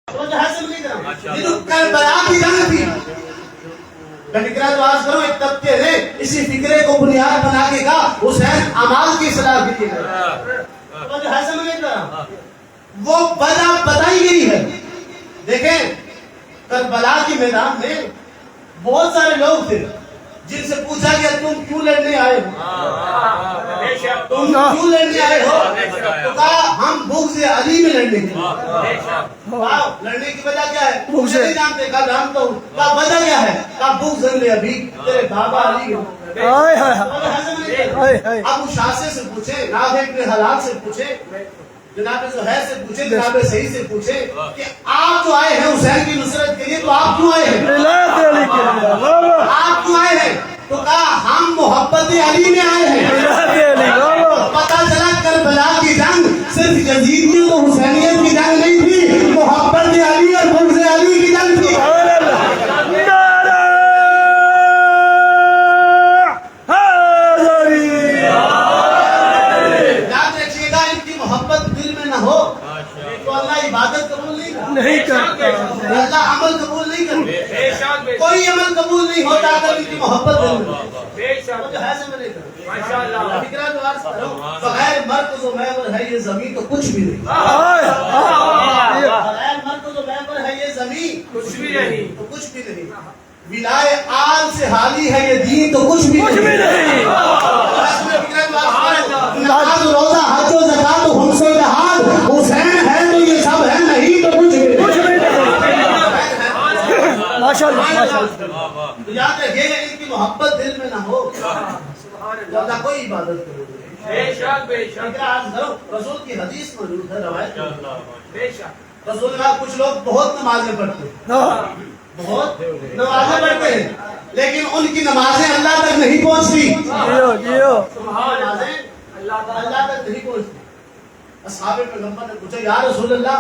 کربلا کی جنگ تھی. فکرہ تو آج کرو ایک طبقے نے اسی فکرے کو بنیاد بنا کے کہا حسین اعمال کی اصلاح کے لیے وہ وجہ بتائی گئی ہے. دیکھیں کربلا کے میدان میں بہت سارے لوگ تھے جن سے پوچھا گیا تم کیوں لڑنے آئے ہو, تم کیوں لڑنے آئے ہو, تو کہا ہم بغض علی میں لڑنے کے لیے. لڑنے کی وجہ کیا ہے؟ مجھے نہیں جانتے. کہا جانتا ہوں. کہا وجہ کیا ہے؟ کہا بغض ابھی تیرے بابا علی ہو. ابو شاہسے سے پوچھے, نافع ابن حلال سے پوچھے, جناب زہیر سے پوچھے, جناب سعید سے پوچھے کہ آپ جو آئے ہیں حسین کی نصرت کے لیے تو آپ کیوں آئے ہیں, آپ کیوں آئے ہیں؟ تو کہا ہم محبت علی میں آئے ہیں. پتا چلا کربلا کی جنگ صرف یزیدیت و حسینیت کی جنگ نہیں تھی, محبت علی اور بغض علی کی جنگ تھی. عبادت قبول نہیں کرتا, اللہ عمل قبول نہیں کرتا. کوئی عمل قبول نہیں ہوتا اگر ان کی محبت دل میں. فکرہ جو عرض کرو بغیر مرکز و محور ہے یہ زمین تو کچھ بھی نہیں. بغیر مرکز و محور ہے یہ زمین کچھ بھی نہیں, تو کچھ بھی نہیں. ولائے آل سے حالی ہے یہ دین تو کچھ بھی نہیں. نماز و روزہ حج و زکات و خمس و جہاد حسین ہے تو یہ سب ہے, نہیں تو کچھ بھی نہیں. ماشاءاللہ تو یاد رکھیے ان کی محبت دل میں نہ ہو زیادہ کوئی عبادت کرو. رسول کی حدیث موجود ہے, روایت رسول اللہ کچھ لوگ بہت نمازیں پڑھتے ہیں, بہت نمازیں پڑھتے ہیں, لیکن ان کی نمازیں اللہ تک نہیں پہنچتی. اللہ تک نہیں پہنچتی. اصحاب پیغمبر نے پوچھا یا رسول اللہ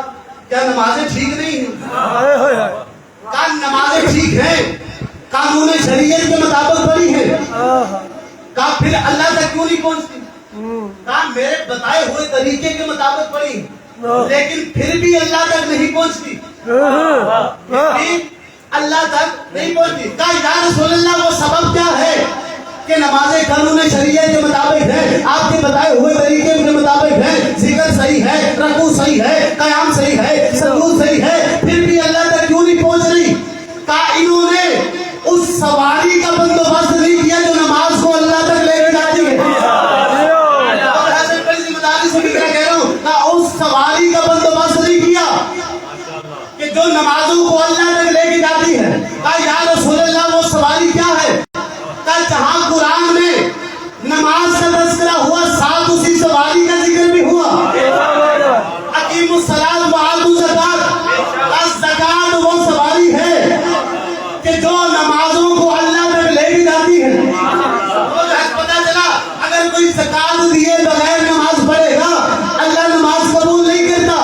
کیا نمازیں ٹھیک نہیں ہیں؟ کہا نمازیں ٹھیک ہیں, قانون شریعت کے مطابق پڑھی ہیں. کہا پھر اللہ تک کیوں نہیں پہنچتی؟ کہا میرے بتائے ہوئے طریقے کے مطابق پڑھی لیکن پھر بھی اللہ تک نہیں پہنچتی, اللہ تک نہیں پہنچتی. کہا یا رسول اللہ وہ سبب کیا ہے کہ نمازیں قانون شریعت کے مطابق ہیں, آپ کے بتائے ہوئے طریقے کے مطابق ہیں, ذکر صحیح ہے, رکوع صحیح ہے, قیام صحیح ہے, سجود صحیح ہے, پھر بھی اللہ تک کیوں نہیں پہنچ رہی؟ کہا انہوں نے اس سواری کا بندوبست نہیں کیا جو نماز کو اللہ تک لے کے جاتی ہے. اور حسن فیضی مدارس سے کہہ رہا ہوں, کہا اس سواری کا بندوبست نہیں کیا کہ جو نمازوں کو اللہ تک لے کے جاتی ہے. کہا یا رسول اللہ وہ سواری کیا ہے؟ جہاں قرآن میں نماز کا تذکرہ ہوا ساتھ اسی سواری کا ذکر بھی ہوا. اقیم الصلاۃ وآتوا الزکاۃ, الزکات وہ سواری ہے کہ جو نمازوں کو اللہ تک لے کے جاتی ہے. پتا چلا اگر کوئی زکات دیے بغیر نماز پڑھے گا اللہ نماز قبول نہیں کرتا.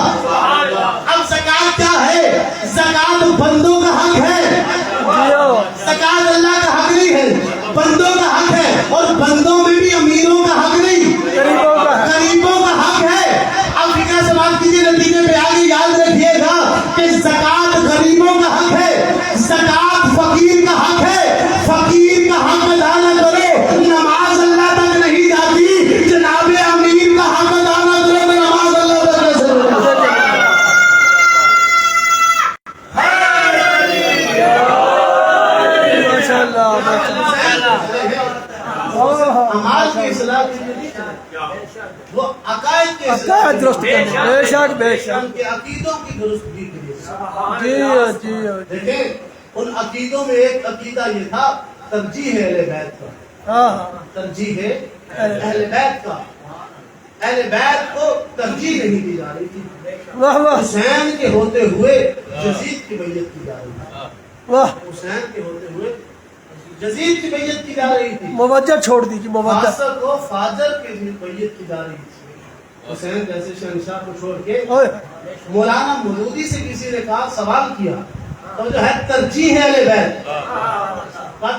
اب زکات کیا ہے؟ زکات بندوں کا حق ہے, زکات اللہ کا حق نہیں ہے, بندوں کا حق ہے. اور بندوں میں بھی امیروں کا حق نہیں, غریبوں کا حق ہے. اب فکر سے بات کیجیے, نتیجے پہ آگے یاد رکھیے گا کہ زکات غریبوں کا حق ہے, زکات فقیر کا حق ہے. فقیر کا حق ادا نہ کرو نماز اللہ تک نہیں جاتی, جناب امیر کا حق ادا نہ کرو تو نماز اللہ تک نہیں جاتی. اعمال کی اصلاح کے لیے وہ عقائد کے درست کرنے, بے شک ان کے عقیدوں کی درستگی کے لیے. دیکھیں ان عقیدوں میں ایک عقیدہ یہ تھا ترجیح اہل بیت کا, ترجیح اہل بیت کا. اہل بیت کو ترجیح نہیں دی جا رہی تھی, حسین کے ہوتے ہوئے یزید کی بیعت کی جا رہی تھی. حسین کے ہوتے ہوئے یزید کی بیعت کی جا رہی تھی, موجہ چھوڑ دی کہ موجہ کو فاجر کے بیعت کی جا رہی تھی. حسین جیسے شہنشاہ کو چھوڑ کے مولانا مودودی سے کسی نے کہا, سوال کیا تو جو ہے ترجیح اہل بیت,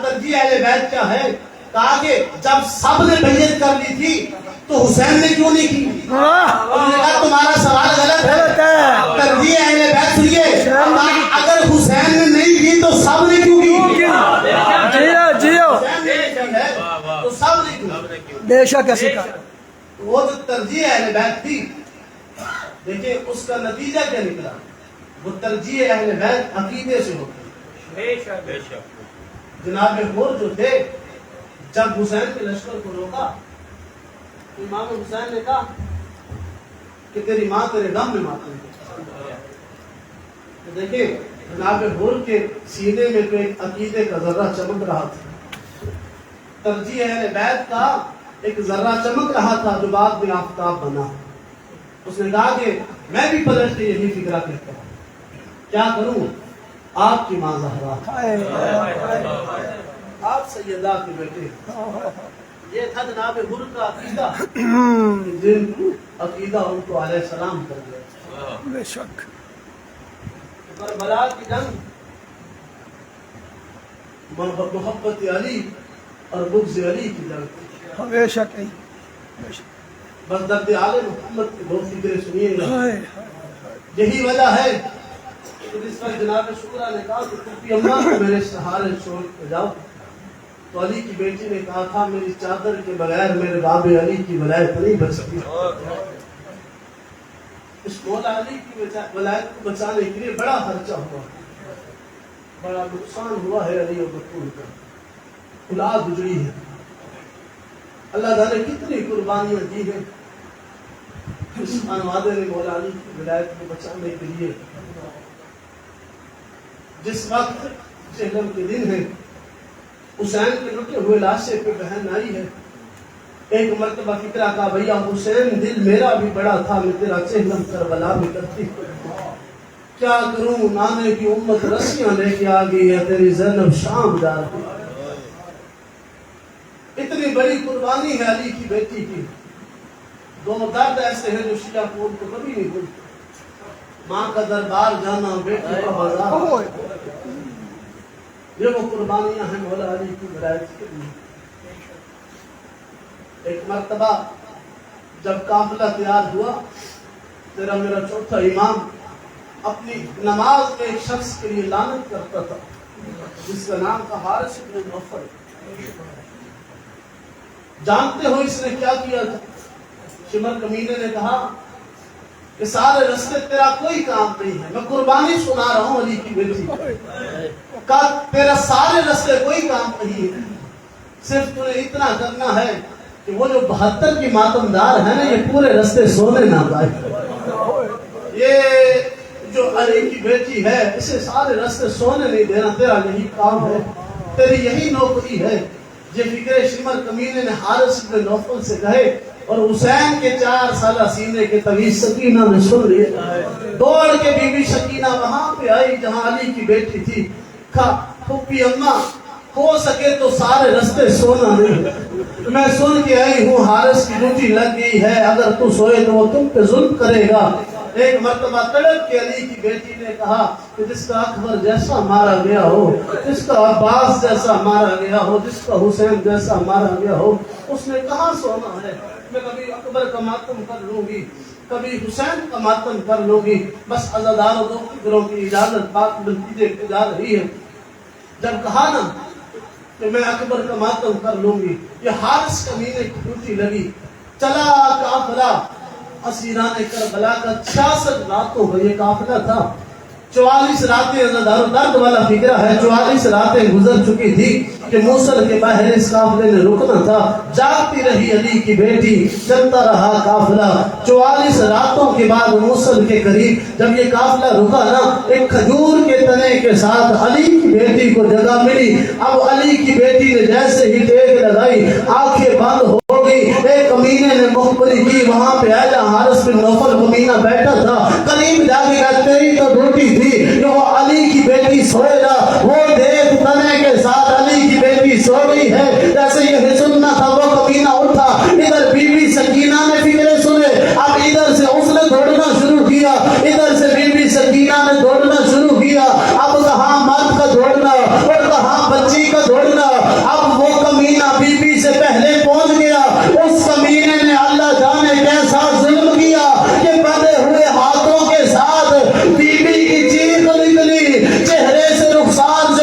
ترجیح اہل بیت کیا ہے؟ کہا کہ جب سب نے بیعت کر لی تھی تو حسین نے کیوں نہیں کی؟ انہوں نے کہا تمہارا سوال غلط ہے, ترجیح اہل بیت سنیے, بے شک ایسے کا وہ جو ترجیح اہل بیت تھی، دیکھیں اس کا نتیجہ کیا نکلا؟ وہ ترجیح اہل بیت عقیدے سے ہوتی. جناب حور جو تھے، جب حسین کے لشکر کو روکا تو امام حسین نے کہا کہ تیری ماں تیرے غم میں ماتم کرتی. دیکھیں جناب حور کے سینے میں تو ایک عقیدے کا ذرہ چمک رہا تھا، ترجیح اہل بیت کا ایک ذرہ چمک رہا تھا جو بعد میں آفتاب بنا. اس نے کہا کہ میں بھی پلٹ کے یہی فکرہ کرتا ہوں، کیا کروں؟ آپ کی ماں زہرا، آپ سیدہ کے بیٹے، یہ تھا جناب حر کا عقیدہ، جن عقیدہ ان کو علیہ السلام کر گیا. بے شک کربلا کی جنگ محبت علی اور بغض علی کی جنگ. بے شک بس درد آل محمد کی دو فکریں سنیے گا. یہی وجہ ہے کہ جس پر جناب شکرہ نے کہا کہ پھوپھی اماں کو میرے سہارے چھوڑ کے جاؤ، تو علی کی بیٹی نے کہا تھا میری چادر کے بغیر میرے باب علی کی ولایت نہیں بچ سکتی. اس مولا علی کی ولایت کو بچانے کے لیے بڑا خرچہ ہوا، بڑا نقصان ہوا ہے علی اور بطول کا، اولاد گزری ہے. اللہ تعالیٰ نے کتنی قربانیاں دی ہیں اس انوادے نے مولا علی کی ولایت کو بچانے کے لیے. جس وقت چہلم کے دن ہے، حسین کے لٹے ہوئے لاشے پہ بہن آئی ہے. ایک مرتبہ فکرہ کہا بھیا حسین دل میرا بھی بڑا تھا، میں تیرا چہلم کربلا میں کرتی، کیا کروں نانے کی امت رسیاں لے کے آ گئی ہے، تیری زینب شام جا رہی. اتنی بڑی قربانی ہے علی کی بیٹی کی. دو درد ایسے ہیں جو شیعہ قوم کو کبھی نہیں بھولتے. ماں کا دربار جانا، بیٹی کا بازار، یہ وہ قربانیاں ہیں مولا علی کی ولایت کے لیے. ایک مرتبہ جب قافلہ تیار ہوا، تیرا میرا چوتھا امام اپنی نماز میں ایک شخص کے لیے لعنت کرتا تھا جس کا نام تھا حارث بن نوفل. جانتے ہو اس نے کیا کیا تھا؟ شمر کمینے نے کہا کہ سارے رستے تیرا کوئی کام نہیں ہے، میں قربانی سنا رہا ہوں علی کی بیٹی. کہا تیرا سارے رستے کوئی کام نہیں ہے، صرف تمہیں اتنا کرنا ہے کہ وہ جو 72 کی ماتمدار ہے نا، یہ پورے رستے سونے نہ پائے. یہ جو علی کی بیٹی ہے اسے سارے رستے سونے نہیں دینا، تیرا یہی کام ہے، تیری یہی نوکری ہے. یہ فکر شمر کمینے نے حارث بن نوفل سے کہے اور حسین کے 4 سالہ سینے کے طویل سکینہ نے سن لیے. دوڑ کے بی بی سکینہ وہاں پہ آئی جہاں علی کی بیٹی تھی. کہا پھوپھی اماں ہو سکے تو سارے رستے سونا نہیں، میں سن کے آئی ہوں حارث کی ڈیوٹی لگ گئی ہے، اگر تو سوئے تو وہ تم پہ ظلم کرے گا. ایک مرتبہ تڑپ کے علی کی بیٹی نے کہا کہ جس کا اکبر جیسا مارا گیا ہو، جس کا عباس جیسا مارا گیا ہو، جس کا حسین جیسا مارا گیا ہو، اس نے کہاں سونا ہے. میں کبھی اکبر کا ماتم کر لوں گی، کبھی حسین کا ماتم کر لوں گی، بس عزادار و دو فکروں کی اجازت پاک نتیجے کی جا رہی ہے. جب کہا نا کہ میں اکبر کا ماتم کر لوں گی، یہ حارث کمینے کی ڈیوٹی لگی. چلا قافلہ اسیران کربلا کا 66 راتوں کا یہ قافلہ تھا. 44 راتیں درد والا فکرہ ہے، 44 راتیں گزر چکی تھی کہ موصل کے باہر اس قافلے نے رکنا تھا. جاگتی رہی علی کی بیٹی، چلتا رہا قافلہ. 44 راتوں کے بعد موصل کے قریب جب یہ قافلہ رکا نا، ایک کھجور کے تنے کے ساتھ علی کی بیٹی کو جگہ ملی. اب علی کی بیٹی نے جیسے ہی ٹیک لگائی، آنکھیں بند ہو گئی. ایک کمینے نے مخبری کی، وہاں پہ آیا حارث بن نوفل کمینہ بیٹھا تھا. قریب جا کے کہا تیری تو ڈیوٹی تھی کہ وہ علی کی بیٹی سوئے گا، وہ دیکھ تنے کے ساتھ علی کی بیٹی سو گئی ہے. جیسے یہ سننا تھا وہ کمینہ اٹھا، ادھر بی بی سکینہ نے فکرے سنے، اب ادھر سے اس نے دوڑنا شروع کیا، ادھر سے بی بی سکینہ نے دوڑنا شروع کیا. اب کہاں مرد کا دوڑنا اور کہاں بچی کا دوڑنا. اب وہ کمینہ بی بی سے پہلے پہنچ گیا. اس کمینے نے اللہ جانے کیسا ظلم کیا کہ بندے ہوئے ہاتھوں کے ساتھ بی بی کی چیخ نکلی، چہرے سے رخسار سے